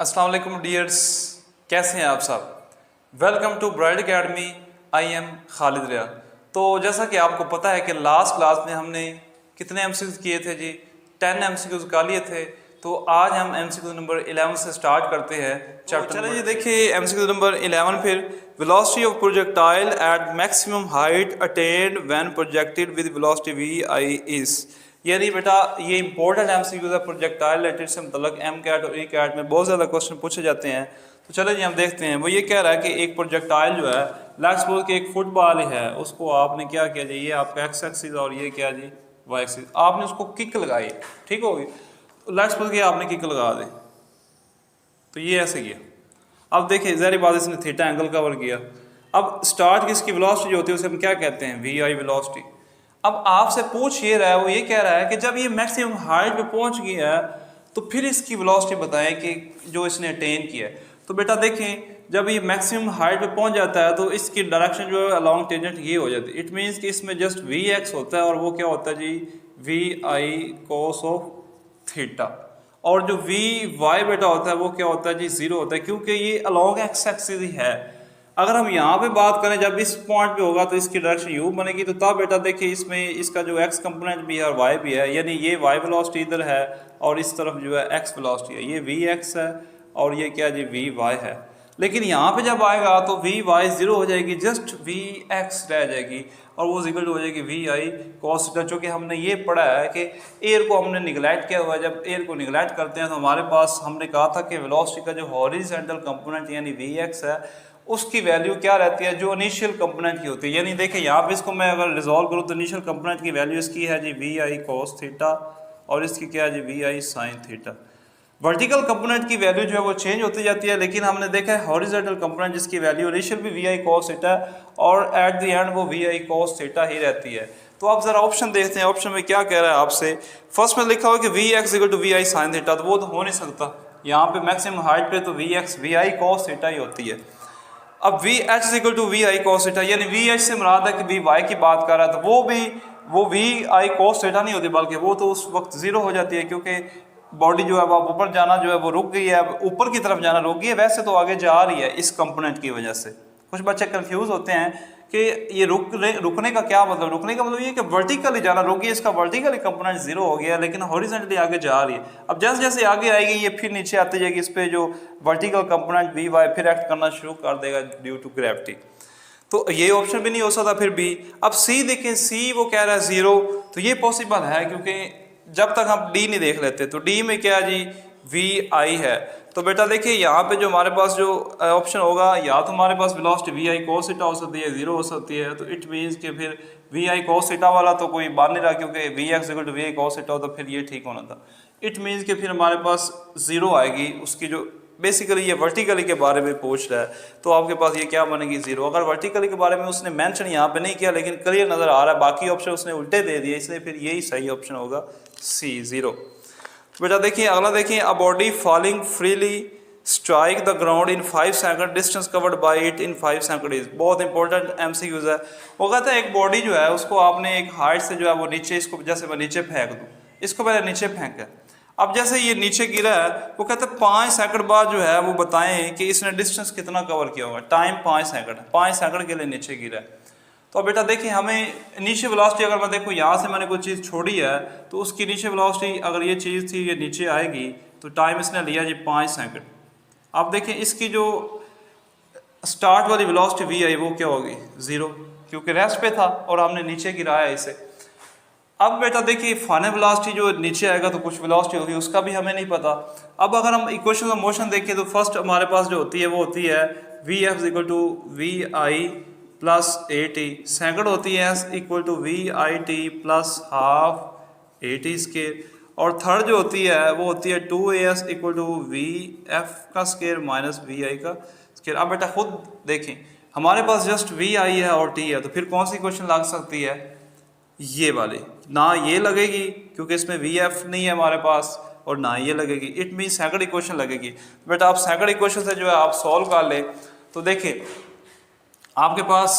अस्सलाम वालेकुम डियर्स, कैसे हैं आप सब। Welcome to Bright academy. I am Khalid Riya. तो जैसा कि आपको पता है कि लास्ट क्लास में हमने कितने एमसीक्यूज किए थे जी, 10 एमसीक्यूज कर लिए थे। तो आज हम एमसीक्यू नंबर 11 से स्टार्ट करते हैं चैप्टर। चलिए जी देखिए एमसीक्यू नंबर 11 फिर velocity of projectile at maximum height attained when projected with velocity we i is. यानी बेटा ये इंपॉर्टेंट एमसीक्यूज है प्रोजेक्टाइल रिलेटेड से मतलब एम कैट और ई कैट में बहुत ज़्यादा क्वेश्चन पूछे जाते हैं। तो चलो जी हम देखते हैं। वो ये कह रहा है कि एक प्रोजेक्टाइल जो है, लेट्स सपोज कि एक फुटबॉल है, उसको आपने क्या किया जी, ये आपका एक्स एक्सिस और ये क्या जी वाई एक्सिस, आपने उसको किक लगाई, ठीक होगी। लेट्स सपोज कि आपने किक लगा दी, तो ये ऐसे किया। अब देखिए ज़ाहिर बात इसने थीटा एंगल कवर किया। अब स्टार्ट की इसकी वेलोसिटी जो होती है उसे हम क्या कहते हैं, वी आई वेलोसिटी। अब आपसे पूछ ये रहा है, वो ये कह रहा है कि जब ये मैक्सिमम हाइट पे पहुंच गया है तो फिर इसकी वेलोसिटी बताएं कि जो इसने अटेन किया है। तो बेटा देखें जब ये मैक्सिमम हाइट पे पहुंच जाता है तो इसकी डायरेक्शन जो है अलॉन्ग टेंजेंट ये हो जाती है। इट मीन्स कि इसमें जस्ट वी एक्स होता है और वो क्या होता है जी, V I cos of theta. और जो वी वाई बेटा होता है वो क्या होता है जी, जीरो होता है, क्योंकि ये अलॉन्ग एक्स एक्सिस ही है। अगर हम यहाँ पे बात करें जब इस पॉइंट पे होगा तो इसकी डायरेक्शन यू बनेगी। तो तब बेटा देखिए इसमें इसका जो एक्स कंपोनेंट भी है और वाई भी है, यानी ये वाई वेलोसिटी इधर है और इस तरफ जो है एक्स वेलोसिटी है, ये वी एक्स है और ये क्या जी वी वाई है। लेकिन यहाँ पे जब आएगा तो वी वाई जीरो हो जाएगी, जस्ट वी एक्स रह जाएगी और वो इक्वल हो जाएगी वी आई कॉस थीटा। चूँकि हमने ये पढ़ा है कि एयर को हमने निगलेक्ट किया हुआ है। जब एयर को निगलेक्ट करते हैं तो हमारे पास हमने कहा था कि वेलोसिटी का जो हॉरिजॉन्टल कंपोनेंट यानी वी एक्स है उसकी वैल्यू क्या रहती है, जो इनिशियल कंपोनेंट की होती है। यानी देखिए यहाँ पे इसको मैं अगर रिजॉल्व करूँ तो इनिशियल कंपोनेंट की वैल्यू इसकी है जी वी आई कॉस थीटा और इसकी क्या है जी वी आई साइन थीटा। वर्टिकल कंपोनेंट की वैल्यू जो है वो चेंज होती जाती है, लेकिन हमने देखा है हॉरिजॉन्टल कंपोनेंट जिसकी वैल्यू इनिशियल भी वी आई कॉस थीटा और एट द एंड वो वी आई कॉस थीटा ही रहती है। तो आप जरा ऑप्शन देखते हैं, ऑप्शन में क्या कह रहा है आपसे। फर्स्ट में लिखा हुआ कि v x equal to we I sine theta, तो वो तो हो नहीं सकता। यहाँ पे मैक्सिमम हाइट पे तो वी एक्स वी आई कॉस थीटा ही होती है। अब V H is equal to we I cos theta, यानी वी एच से मुराद है कि वी वाई की बात कर रहा है, तो वो वी आई कॉस थीटा नहीं होती, बल्कि वो तो उस वक्त जीरो हो जाती है, क्योंकि बॉडी जो है वो ऊपर जाना जो है वो रुक गई है, ऊपर की तरफ जाना रुक गई है, वैसे तो आगे जा रही है इस कंपोनेंट की वजह से। कुछ बच्चे कंफ्यूज होते हैं कि ये रुकने का क्या मतलब, रुकने का मतलब ये कि वर्टिकली जाना रुक गई, इसका वर्टिकली कंपोनेंट जीरो हो गया लेकिन हॉरिजॉन्टली आगे जा रही है। अब जैसे जैसे आगे आएगी ये फिर नीचे आती जाएगी, इस पे जो वर्टिकल कंपोनेंट वी वाई फिर एक्ट करना शुरू कर देगा ड्यू टू ग्रेविटी। तो ये ऑप्शन भी नहीं हो सकता फिर बी। अब सी देखें, सी वो कह रहा है जीरो, तो ये पॉसिबल है क्योंकि जब तक हम डी नहीं देख लेते। तो डी में क्या जी वी आई है। तो बेटा देखिए यहाँ पे जो हमारे पास जो ऑप्शन होगा, या तो हमारे पास velocity we I cos theta हो सकती है, जीरो हो सकती है। तो इट मीन्स कि फिर वी आई कॉस थीटा वाला तो कोई बात नहीं रहा, क्योंकि v x equal to we I cos theta हो तो फिर ये ठीक होना था। इट मीन्स कि फिर हमारे पास जीरो आएगी उसकी, जो बेसिकली ये वर्टिकली के बारे में पूछ रहा है। तो आपके पास ये क्या बनेगी जीरो। अगर वर्टिकली के बारे में उसने मेंशन यहाँ पे नहीं किया लेकिन क्लियर नजर आ रहा है, बाकी ऑप्शन उसने उल्टे दे दिए, इसलिए फिर यही सही ऑप्शन होगा सी जीरो। बेटा देखिए अगला देखिए, a body falling freely strike the ground in 5 second, distance covered by it in 5 second is. बहुत इंपॉर्टेंट एमसीक्यूज है। वो कहता है एक बॉडी जो है उसको आपने एक हाइट से जो है वो नीचे, इसको जैसे मैं नीचे फेंक दूँ, इसको पहले नीचे फेंका, अब जैसे ये नीचे गिरा है, वो कहते हैं 5 सेकंड बाद जो है वो बताएं कि इसने डिस्टेंस कितना कवर किया होगा। टाइम 5 सेकंड, 5 सेकंड के लिए नीचे गिरा है। तो बेटा देखिए हमें इनिशियल वेलोसिटी, अगर मैं देखूँ यहाँ से मैंने कोई चीज़ छोड़ी है तो उसकी इनिशियल वेलोसिटी अगर ये चीज़ थी ये नीचे आएगी तो टाइम इसने लिया जी 5 सेकंड। अब देखिए इसकी जो स्टार्ट वाली वेलोसिटी वी आई वो क्या होगी जीरो, क्योंकि रेस्ट पे था और हमने नीचे गिराया इसे। अब बेटा देखिए फाइनल वेलोसिटी जो नीचे आएगा तो कुछ वेलोसिटी होगी, उसका भी हमें नहीं पता। अब अगर हम इक्वेशन ऑफ मोशन देखें तो फर्स्ट हमारे पास जो होती है वो होती है v f equal to we i plus a t, second होती है s equal to we i t plus half a t square, और थर्ड जो होती है वो होती है 2as equal to v f का स्केयर माइनस वी आई का स्केयर। अब बेटा खुद देखें हमारे पास जस्ट वी आई है और टी है, तो फिर कौन सी क्वेश्चन लग सकती है, ये वाली ना ये लगेगी क्योंकि इसमें वी एफ नहीं है हमारे पास, और ना ये लगेगी। इट मीन सेकंड इक्वेशन लगेगी। बेटा आप सेकंड इक्वेशन से जो है आप सॉल्व कर ले। तो देखिए आपके पास,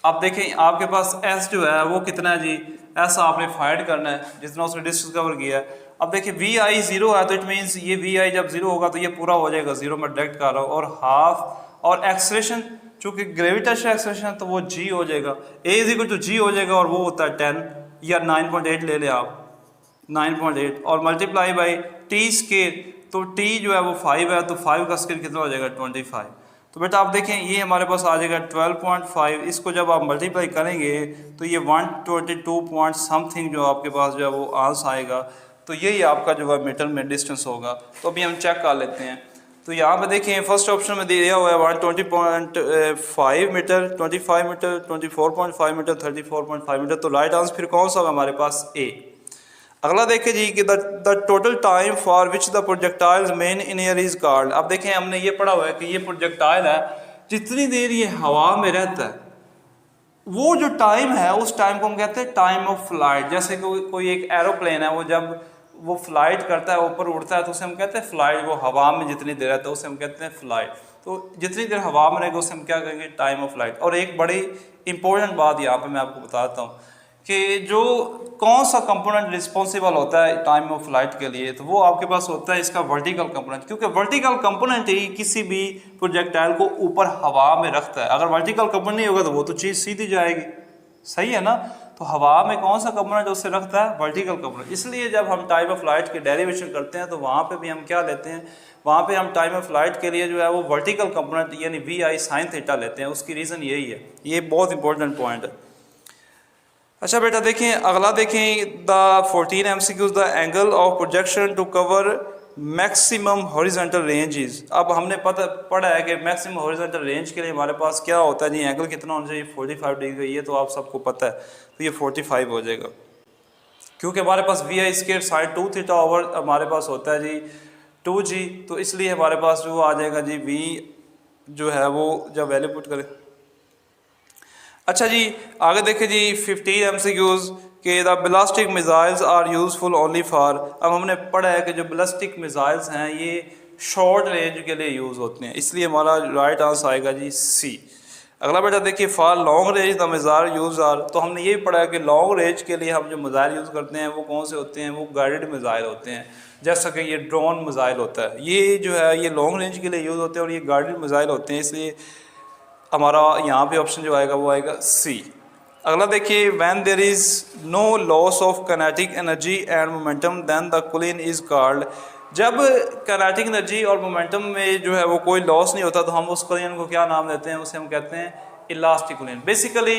आप देखें आपके पास एस जो है वो कितना है जी, एस आपने फाइंड करना है जितना उसने डिस्टेंस कवर किया है। अब देखिए वी आई जीरो है तो इट मीन्स ये वी आई जब जीरो होगा तो ये पूरा हो जाएगा जीरो, में डायरेक्ट कर रहा हूँ, और हाफ, और एक्सेलरेशन चूंकि ग्रेविटेशनल एक्सेलरेशन है तो वो जी हो जाएगा, ए इज इक्वल टू जी हो जाएगा, और वो होता है 10 या 9.8 ले लें आप, 9.8 और मल्टीप्लाई बाई टी स्केयर, तो टी जो है वो 5 है तो 5 का स्केयर कितना हो जाएगा 25। तो बेटा आप देखें ये हमारे पास आ जाएगा 12.5, इसको जब आप मल्टीप्लाई करेंगे तो ये 122 पॉइंट समथिंग जो आपके पास जो है वो आंसर आएगा, तो यही आपका जो है मीटर में डिस्टेंस होगा। तो अभी हम चेक कर लेते हैं। तो यहाँ पे देखें फर्स्ट ऑप्शन में दिया हुआ है 120.5 मीटर, 25 मीटर, 24.5 मीटर, 34.5 मीटर, तो राइट आंसर फिर कौन सा होगा हमारे पास ए। अगला देखें जी कि the total time for which the projectiles main in air is called. अब देखें हमने ये पढ़ा हुआ है कि ये प्रोजेक्टाइल है जितनी देर ये हवा में रहता है वो जो टाइम है उस टाइम को हम कहते हैं टाइम ऑफ फ्लाइट। जैसे कोई एक एरोप्लेन है वो जब वो फ्लाइट करता है ऊपर उड़ता है तो उसे हम कहते हैं फ्लाइट, वो हवा में जितनी देर रहता है उसे हम कहते हैं फ्लाइट। तो जितनी देर हवा में रहेगा उसे हम क्या कहेंगे टाइम ऑफ फ्लाइट। और एक बड़ी इंपॉर्टेंट बात यहाँ पे मैं आपको बताता हूँ कि जो कौन सा कंपोनेंट रिस्पॉन्सिबल होता है टाइम ऑफ फ्लाइट के लिए, तो वो आपके पास होता है इसका वर्टिकल कंपोनेंट, क्योंकि वर्टिकल कंपोनेंट ही किसी भी प्रोजेक्टाइल को ऊपर हवा में रखता है। अगर वर्टिकल कंपोनेंट नहीं होगा तो वो तो चीज़ सीधी जाएगी, सही है ना। तो हवा में कौन सा कंपोनेंट उससे रखता है वर्टिकल कंपोनेंट। इसलिए जब हम टाइम ऑफ फ्लाइट की डेरिवेशन करते हैं तो वहाँ पे भी हम क्या लेते हैं, वहाँ पे हम टाइम ऑफ फ्लाइट के लिए जो है वो वर्टिकल कंपोनेंट यानी वी आई साइन थीटा लेते हैं। उसकी रीज़न यही है, ये बहुत इंपॉर्टेंट पॉइंट है। अच्छा बेटा देखें अगला देखें the 14 MCQs the angle of projection to cover maximum horizontal ranges. अब हमने पढ़ा है कि मैक्सिमम हॉरिजॉन्टल रेंज के लिए हमारे पास क्या होता है जी, एंगल कितना होना चाहिए 45 डिग्री, ये तो आप सबको पता है, तो ये 45 हो जाएगा क्योंकि हमारे पास V I square sine 2 theta over हमारे पास होता है जी 2g, तो इसलिए हमारे पास जो आ जाएगा जी v जो है वो जब वैल्यू पुट करें। अच्छा जी आगे देखें जी 15 MCQs के the ballistic missiles are useful only for. अब हमने पढ़ा है कि जो बैलिस्टिक मिसाइल्स हैं ये शॉर्ट रेंज के लिए यूज़ होते हैं, इसलिए हमारा राइट आंसर आएगा जी सी। अगला बेटा देखिए for long range the missile use are, तो हमने ये पढ़ा है कि लॉन्ग रेंज के लिए हम जो मिसाइल यूज़ करते हैं वो कौन से होते हैं, वो गाइडेड मिसाइल होते हैं। जैसा कि ये ड्रोन मिसाइल होता है, ये जो है ये लॉन्ग रेंज के लिए यूज़ होते हैं और ये गाइडेड मिसाइल होते हैं, इसलिए हमारा यहाँ पे ऑप्शन जो आएगा वो आएगा सी। अगला देखिए when there is no loss of kinetic energy and momentum then the cooling is called. जब काइनेटिक एनर्जी और मोमेंटम में जो है वो कोई लॉस नहीं होता तो हम उस कूलिंग को क्या नाम देते हैं, उसे हम कहते हैं elastic cooling. Basically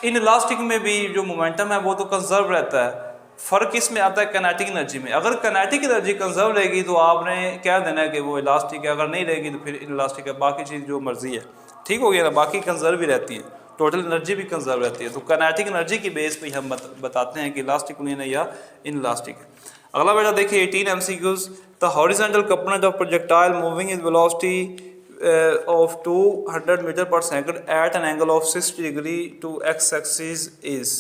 in elastic में भी जो मोमेंटम है वो तो कंजर्व रहता है, फ़र्क इसमें आता है काइनेटिक एनर्जी में। अगर काइनेटिक एनर्जी कंजर्व रहेगी तो आपने क्या देना है कि वो इलास्टिक है, अगर नहीं रहेगी तो फिर इलास्टिक है, बाकी चीज़ जो मर्जी है ठीक हो गया ना, बाकी कंजर्व भी रहती है, टोटल एनर्जी भी कंजर्व रहती है। तो काइनेटिक एनर्जी की बेस पे हम बताते हैं कि इलास्टिक कूलिंग है या इनइलास्टिक है। अगला बेटा देखिए 18 MCQs the horizontal component of projectile moving is velocity of 200 metre per second at an angle of 60 degree to X axis is.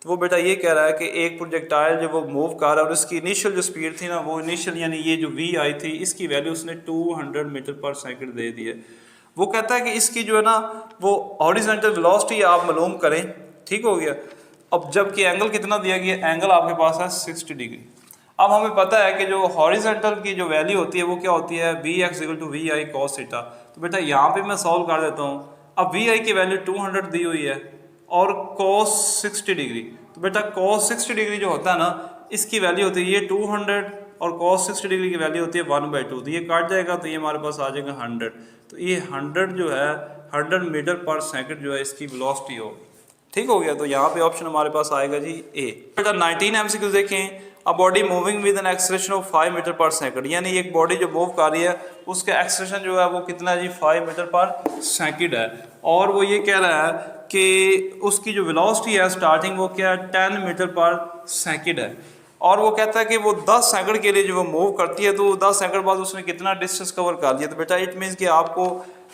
तो वो बेटा ये कह रहा है कि एक प्रोजेक्टाइल जब वो मूव कर रहा है और उसकी इनिशियल जो स्पीड थी ना, वो इनिशियल यानी ये जो वी आई थी इसकी वैल्यू उसने 200 मीटर पर सेकंड दे दी है। वो कहता है कि इसकी जो है ना वो हॉरिजॉन्टल वेलोसिटी आप मालूम करें, ठीक हो गया। अब जबकि एंगल कितना दिया गया, एंगल आपके पास है 60 डिग्री। अब हमें पता है कि जो हॉरिजॉन्टल की जो वैल्यू होती है वो क्या होती है, v x equal to we I cos theta. तो बेटा यहाँ पे मैं सॉल्व कर देता हूँ। अब वी आई की वैल्यू 200 दी हुई है और कॉस 60 डिग्री, तो बेटा कॉस 60 डिग्री जो होता है ना इसकी वैल्यू होती है ये 200 और cos 60 डिग्री की वैल्यू होती है 1/2, तो ये काट जाएगा तो ये हमारे पास आ जाएगा 100। तो ये 100 जो है 100 मीटर पर सेकंड जो है इसकी वेलोसिटी होगी, ठीक हो गया। तो यहाँ पे ऑप्शन हमारे पास आएगा जी ए। बेटा 19 MCQ देखें a body moving with an acceleration of 5 metre per second, यानी एक बॉडी जो मूव कर रही है उसका एक्सेलरेशन जो है वो कितना है जी 5 मीटर पर सेकंड है, और वो ये कह रहा है कि उसकी जो वेलोसिटी है स्टार्टिंग वो क्या है 10 मीटर पर सेकंड है, और वो कहता है कि वो 10 सेकंड के लिए जो वो मूव करती है तो 10 सेकंड बाद उसने कितना डिस्टेंस कवर कर लिया। तो बेटा इट मीन्स कि आपको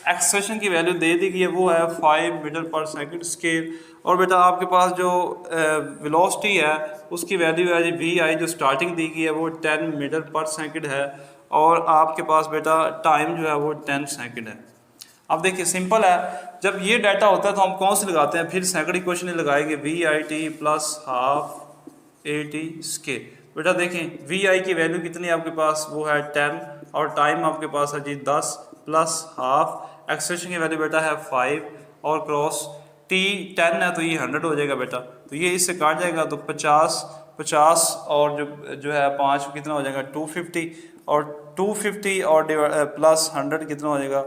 एक्सेलरेशन की वैल्यू दे दी गई है वो है 5 मीटर पर सेकंड स्केल, और बेटा आपके पास जो वेलोसिटी है उसकी वैल्यू है जी वी आई जो स्टार्टिंग दी गई है वो 10 मीटर पर सेकंड है, और आपके पास बेटा टाइम जो है वो 10 सेकंड है। अब देखिए सिंपल है, जब ये डाटा होता है तो हम कौन से लगाते हैं, फिर सेकंड इक्वेशन लगाएंगे v i t plus half a t scale. बेटा देखें वी आई की वैल्यू कितनी है आपके पास, वो है 10 और टाइम आपके पास है जी 10 प्लस हाफ। एक्सेलेरेशन की वैल्यू बेटा है 5 और क्रॉस टी 10 है तो ये 100 हो जाएगा बेटा, तो ये इससे काट जाएगा तो 50 और जो है 5 कितना हो जाएगा 250 और 250 और प्लस 100 कितना हो जाएगा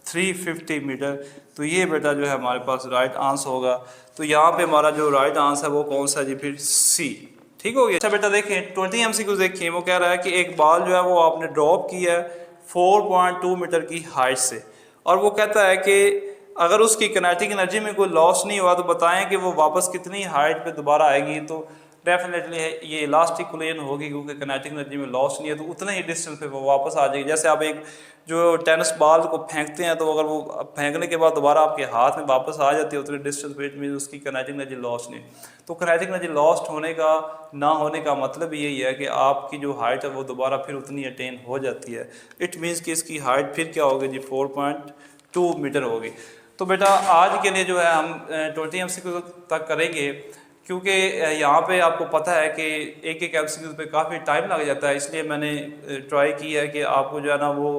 350 मीटर। तो ये बेटा जो है हमारे पास राइट आंसर होगा। तो यहाँ पे हमारा जो राइट आंसर है वो कौन सा है जी, फिर सी। ठीक हो गया। अच्छा बेटा देखें 20 MCQ देखिए, वो कह रहा है कि एक बॉल जो है वो आपने ड्रॉप किया है 4.2 मीटर की हाइट से, और वो कहता है कि अगर उसकी किनेटिक एनर्जी में कोई लॉस नहीं हुआ तो बताएं कि वो वापस कितनी हाइट पे दोबारा आएगी। तो डेफिनेटली ये इलास्टिक प्लेन होगी, क्योंकि किनेटिक एनर्जी में लॉस नहीं है तो उतने ही डिस्टेंस पे वो वापस आ जाएगी। जैसे आप एक जो टेनिस बॉल को फेंकते हैं तो अगर वो फेंकने के बाद दोबारा आपके हाथ में वापस आ जाती है उतने डिस्टेंस पे, इट मीन उसकी किनेटिक एनर्जी लॉस नहीं। तो किनेटिक एनर्जी लॉस्ट होने का ना होने का मतलब यही है कि आपकी जो हाइट है वो दोबारा फिर उतनी अटेन हो जाती है। इट मीन्स कि इसकी हाइट फिर क्या होगी जी 4.2 मीटर होगी। तो बेटा आज के लिए जो है हम 20 MCQ तक करेंगे, क्योंकि यहाँ पे आपको पता है कि एक एक MCQ पे काफ़ी टाइम लग जाता है, इसलिए मैंने ट्राई की है कि आपको जो है ना वो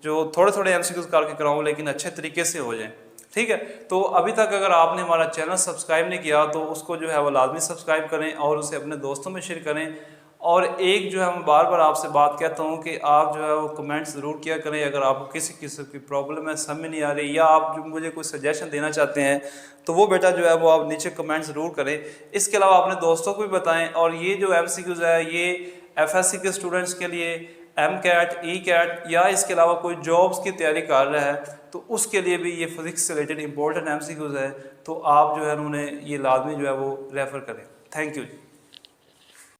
जो थोड़े थोड़े MCQ करके कराऊँ लेकिन अच्छे तरीके से हो जाए। ठीक है, तो अभी तक अगर आपने हमारा चैनल सब्सक्राइब नहीं किया तो उसको जो है वो लाजमी सब्सक्राइब करें और उसे अपने दोस्तों में शेयर करें। और एक जो है मैं बार बार आपसे बात कहता हूँ कि आप जो है वो कमेंट ज़रूर किया करें अगर आपको किसी किस्म की प्रॉब्लम है, समझ नहीं आ रही, या आप जो मुझे कोई सजेशन देना चाहते हैं तो वो बेटा जो है वो आप नीचे कमेंट ज़रूर करें। इसके अलावा अपने दोस्तों को भी बताएं। और ये जो MCQs है ये FSC के स्टूडेंट्स के लिए, MCAT, ECAT या इसके अलावा कोई जॉब्स की तैयारी कर रहा है तो उसके लिए भी ये फिजिक्स से रिलेटेड इंपॉर्टेंट MCQs है, तो आप जो है उन्होंने ये लाजमी जो है वो रेफ़र करें। Thank you.